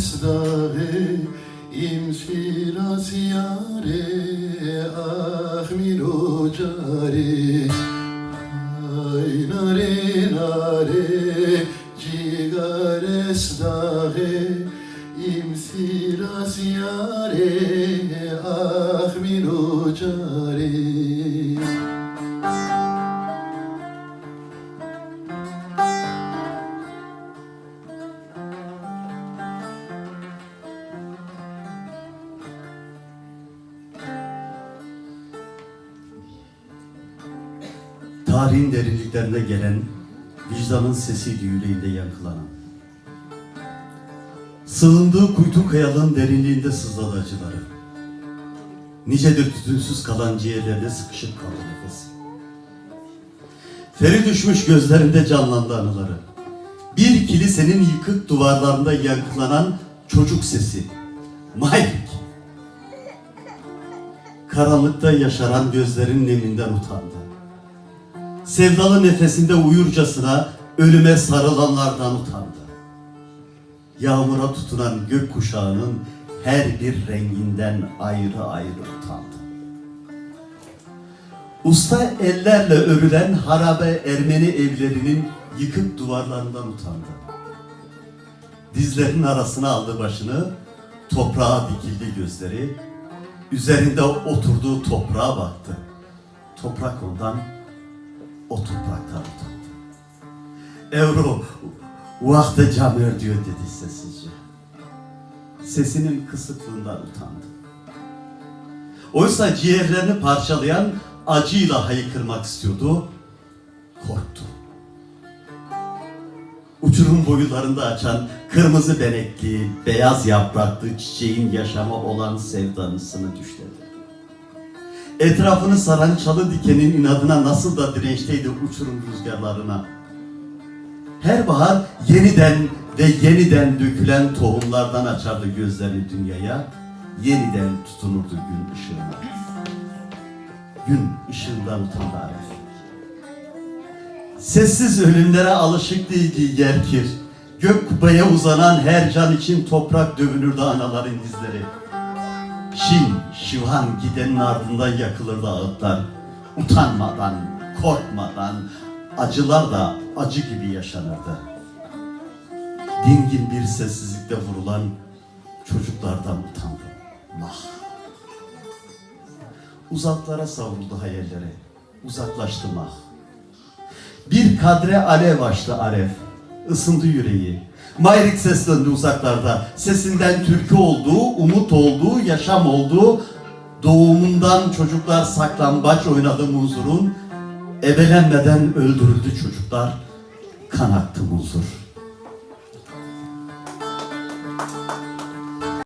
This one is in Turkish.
dağı imsiraz yare ah mino care ay nare nare cigares dağı imsiraz yare ah mino care. Tarihin derinliklerine gelen, vicdanın sesiydi yüreğinde yankılanan. Sığındığı kuytu kayalığın derinliğinde sızladı acıları. Nicedir tütünsüz kalan ciğerlerine sıkışıp kaldı nefes. Feri düşmüş gözlerinde canlandı anıları. Bir kilisenin yıkık duvarlarında yankılanan çocuk sesi. Mayrik. Karanlıkta yaşaran gözlerin neminden utandı. Sevdalı nefesinde uyurcasına ölüme sarılanlardan utandı. Yağmura tutunan gökkuşağının her bir renginden ayrı ayrı utandı. Usta ellerle örülen harabe Ermeni evlerinin yıkık duvarlarından utandı. Dizlerinin arasına aldı başını, toprağa dikildi gözleri, üzerinde oturduğu toprağa baktı. Toprak ondan, o topraktan utandı. Evro, vakte camer diyor dedi sessizce. Sesinin kısıklığından utandı. Oysa ciğerlerini parçalayan acıyla haykırmak istiyordu, korktu. Uçurum boylarında açan kırmızı benekli, beyaz yapraklı çiçeğin yaşama olan sevdanısını düşledi. Etrafını saran çalı dikenin inadına nasıl da dirençteydi uçurum rüzgarlarına. Her bahar yeniden ve yeniden dökülen tohumlardan açardı gözleri dünyaya, yeniden tutunurdu gün ışığına. Gün ışığından utandı Arif. Sessiz ölümlere alışık değildi yerkir. Gök kubbeye uzanan her can için toprak dövünürdü anaların dizleri. Şin, şivan gidenin ardından yakılırdı ağıtlar. Utanmadan, korkmadan, acılar da acı gibi yaşanırdı. Dingin bir sessizlikte vurulan çocuklardan utandı. Mah! Uzaklara savruldu hayalleri, uzaklaştı mah. Bir kadre alev açtı Aref, ısındı yüreği. Mayrik seslendi uzaklarda, sesinden türkü olduğu, umut olduğu, yaşam olduğu, doğumundan çocuklar saklambaç oynadı muzurun, ebelenmeden öldürüldü çocuklar, kan aktı muzur.